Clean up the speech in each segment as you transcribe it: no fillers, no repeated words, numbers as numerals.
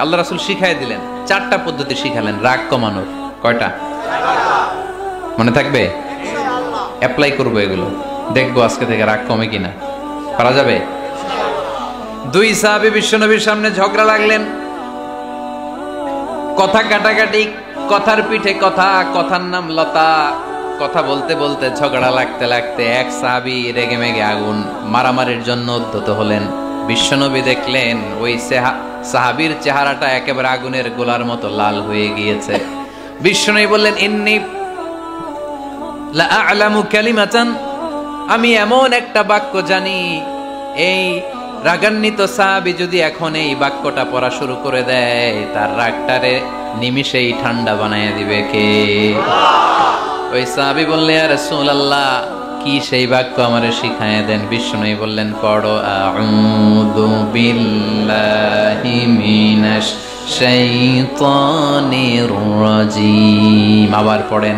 আল্লাহ রাসূল শিখাই দিলেন, 4টা পদ্ধতি শিখালেন রাগ কমানোর। কয়টা মনে থাকবে? অ্যাপ্লাই করবো এগুলো, দেখবো আজকে থেকে রাগ কমে কিনা। পারা যাবে? 2 সাহাবী বিশ্বনবীর সামনে ঝগড়া লাগলেন, কথা কাটাকাটি, কথার পিঠে কথা, কথার নাম লতা। কথা বলতে বলতে ঝগড়া লাগতে লাগতে এক সাহাবী রেগে মেগে আগুন, মারামারির জন্য উদ্যত হলেন। বিশ্বনবী দেখলেন ওই সাহাবীর চেহারাটা একেবারে আগুনের গোলার মতো লাল হয়ে গিয়েছে। বিশ্বনবী বললেন, ইন্নী লা আ'লামু কালিমাতান, আমি এমন একটা বাক্য জানি, এই রাগান্বিত সাহাবী যদি এখন এই বাক্যটা পড়া শুরু করে দেয়, তার রাগটারে নিমিষেই ঠান্ডা বানায় দিবে কে? ওই সাহাবী বললেন, ইয়া রাসূলুল্লাহ, কি সেই বাক্য আমারে শিখায় দেন। বিশ্বনবী বললেন, পড়ো, আউযু বিল্লাহি মিনাশ শাইতানির রাজীম। আবার পড়েন,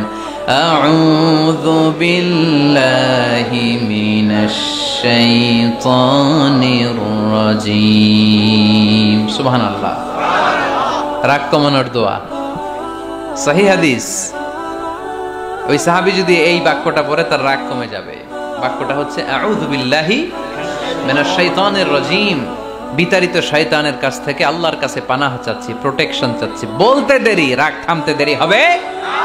আউযু বিল্লাহি মিনাশ শাইতানির রাজীম। সুবহানাল্লাহ। রাগ কমানোর দোয়া, সহিহ হাদিস। ওই সাহাবী যদি এই বাক্যটা পড়ে তার রাগ কমে যাবে। বাক্যটা হচ্ছে আউযু বিল্লাহি মিনাশ শাইতানির রাজীম। বিতাড়িত শয়তানের কাছ থেকে আল্লাহর কাছে পানাহ চাচ্ছি, প্রোটেকশন চাচ্ছি। বলতে দেরি, রাগ থামতে দেরি হবে না।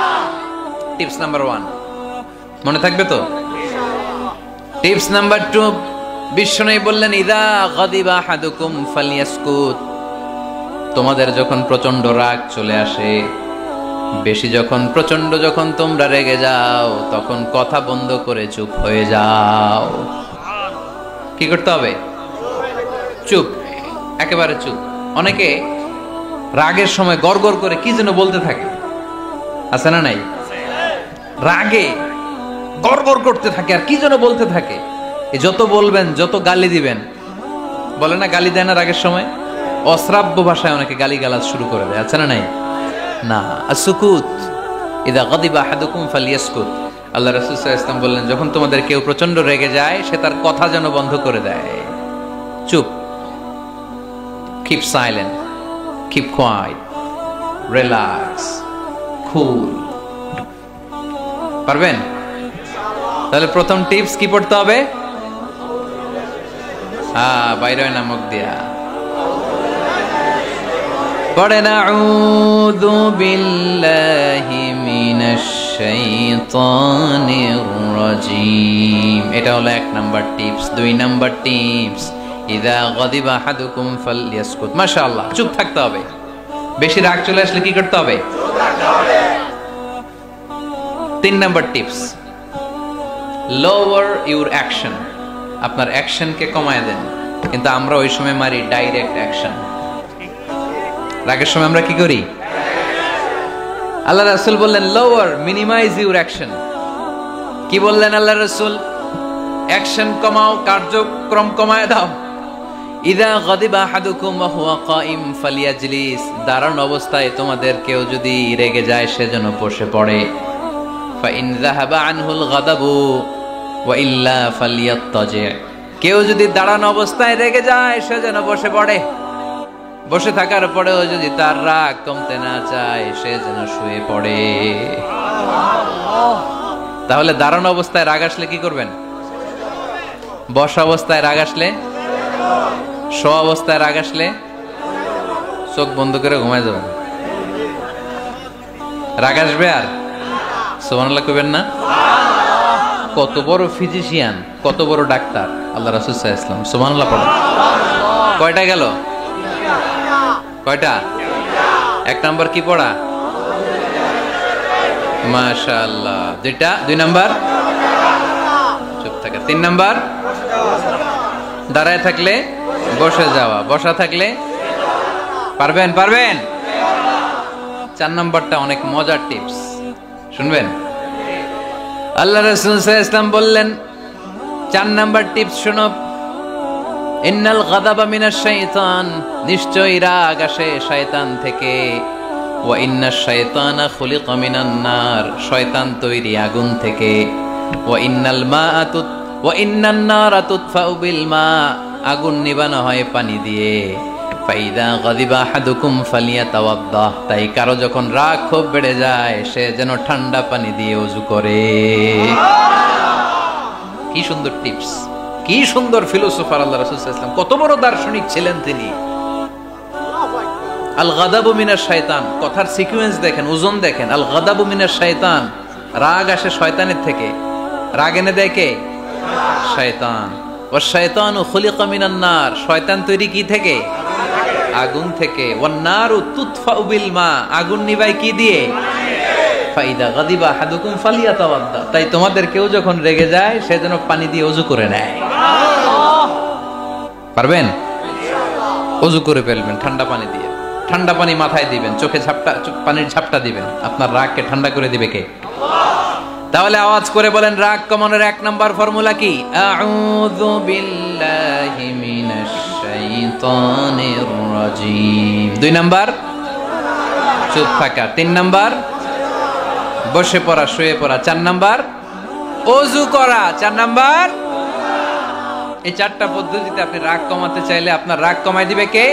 টিপস নাম্বার 1 মনে থাকবে তো? টিপস নাম্বার 2, বিশ্বনবী বললেন, ইযা গাদিবা আহাদুকুম ফালইয়াসকুত। তোমাদের যখন প্রচন্ড রাগ চলে আসে, বেশি যখন, প্রচন্ড যখন তোমরা রেগে যাও, তখন কথা বন্ধ করে চুপ হয়ে যাও। কি করতে হবে? চুপ, একেবারে চুপ। অনেকে রাগের সময় গড়গড় করে কি যেন বলতে থাকে, আছে না নাই? রাগে গড়গড় করতে থাকে আর কি যেন বলতে থাকে। যত বলবেন, যত গালি দিবেন, বলে না গালি দেয় না রাগের সময়, অশ্রাব্য ভাষায় অনেকে গালি গালাজ শুরু করে দেয়, আছে না নাই? না, আসুকুত, ইদা গাদিবা আহাদুকুম ফালিয়াসকুত। আল্লাহ রাসূল সাল্লাল্লাহু আলাইহি ওয়াসাল্লাম বললেন, যখন তোমাদের কেউ প্রচন্ড রেগে যায়, সে তার কথা যেন বন্ধ করে দেয়। চুপ, keep silent, keep quiet, relax, cool. পারবেন? তাহলে প্রথম টিপস কি পড়তে হবে? বাইরে নামক দিয়া পড়েন, আউযু বিল্লাহি মিনাশ শাইতানির রাজীম। এটা হলো 1 নাম্বার টিপস। 2 নাম্বার টিপস, ইযা গাদিবা আহাদুকুম ফালইয়াসকুত। মাশাআল্লাহ, চুপ থাকতে হবে। বেশি রাগ চলে আসলে কি করতে হবে? চুপ থাকতে হবে। 3 number tips, lower your action. আপনার অ্যাকশনকে কমায় দেন। কিন্তু আমরা ওই সময় মারি ডাইরেক্ট অ্যাকশন। রাগের সময় আমরা কি করি? আল্লাহ রাসূল বললেন, লোয়ার, মিনিমাইজ ইউর অ্যাকশন। কি বললেন আল্লাহ রাসূল? অ্যাকশন কমাও, কার্যক্রম কমায় দাও। ইযা গাদিবা আহাদুকুম ওয়া হুয়া কাইম ফালিয়াজলিস। দাঁড়ানো অবস্থায় তোমাদের কেউ যদি রেগে যায়, সে যেন বসে পড়ে। ফাইন যাহাবা আনহুল গাদাবু ওয়া ইল্লা ফালিয়াত্তাজি। কেউ যদি দাঁড়ানো অবস্থায় রেগে যায়, সে যেন বসে পড়ে। বসে থাকার পরেও যদি তার রাগ কমতে না চায়, সে যেন শুয়ে পড়ে। তাহলে দাঁড়ানো অবস্থায় রাগ আসলে কি করবেন? বসা অবস্থায় রাগ আসলে, শোয়া অবস্থায় রাগ আসলে চোখ বন্ধ করে ঘুমায় যাবেন। রাগ আসবে আর সুবহানাল্লাহ কইবেন না? কত বড় ফিজিশিয়ান, কত বড় ডাক্তার আল্লাহ রাসূল সাল্লাল্লাহু আলাইহি ওয়াসাল্লাম। সুবহানাল্লাহ পড়েন। কয়টা গেল? কয়টা? 1 নাম্বার কি পড়া? মাশাআল্লাহ। 2 নাম্বার চুপ থাকা। 3 নাম্বার দাঁড়ায় থাকলে বসে যাওয়া, বসা থাকলে পারবেন? 4 নাম্বারটা অনেক মজার টিপস, শুনবেন? আল্লাহ রাসূল সাল্লাল্লাহু আলাইহি ওয়াসাল্লাম বললেন, 4 নাম্বার টিপস শোনো, ইন্নাল গাদাবা মিনাশ শাইতান। নিশ্চয়ই রাগ আসে শয়তান থেকে। ওয়া ইন্নাশ শাইতানা খুলিকা মিনান নার। শয়তান তৈরি আগুন থেকে। ওয়া ইন্নান নারা তুতফাউ বিল মা। আগুন নিবানো হয় পানি দিয়ে। ফাইদা গাদিবা আহাদুকুম ফালিয়াতাওয়াদ্দাহ, তাই কারো যখন রাগ খুব বেড়ে যায় সে যেন ঠান্ডা পানি দিয়ে ওযু করে। কি সুন্দর টিপস, কি সুন্দর ফিলোসোফার আল্লাহ রাসূল সাল্লাল্লাহু আলাইহি ওয়াসাল্লাম, কত বড় দার্শনিক ছিলেন তিনি। আল গাদাবু মিনাশ শাইতান, কথার সিকোয়েন্স দেখেন, ওজন দেখেন। আল গাদাবু মিনাশ শাইতান, রাগ আসে শয়তানের থেকে। রাগ এনে দেয় কে? শয়তান। ওয়াশ শাইতানু খুলিকা মিনান নার, শয়তান তৈরি কি থেকে? আগুন থেকে। ওয়ান নারু তুতফাউ বিল মা, আগুন নিভায় কি দিয়ে? ফাইদা গাদিবা আহাদুকুম ফালিয়াতাওয়াদ্দা, তাই তোমাদের কেউ যখন রেগে যায় সে যেন পানি দিয়ে ওযু করে নেয়। পারবেন? ওযু করে ফেলবেন ঠান্ডা পানি দিয়ে। ঠান্ডা পানি মাথায় দিবেন, চোখে পানির ঝাপটা দিবেন। আপনার রাগকে ঠান্ডা করে দিবে কে? তাহলে আওয়াজ করে বলেন রাগ কমানোর 1 নাম্বার ফর্মুলা কি? আউযু বিল্লাহি মিনাশ শাইতানির রাজিম। 2 নাম্বার চুপ থাকা। 3 নাম্বার বসে পড়া, শুয়ে পড়া। 4 নাম্বার ওযু করা। 4 নাম্বার। এই 4টা পদ্ধতিতে আপনি রাগ কমাতে চাইলে আপনার রাগ কমায় দিবে কে?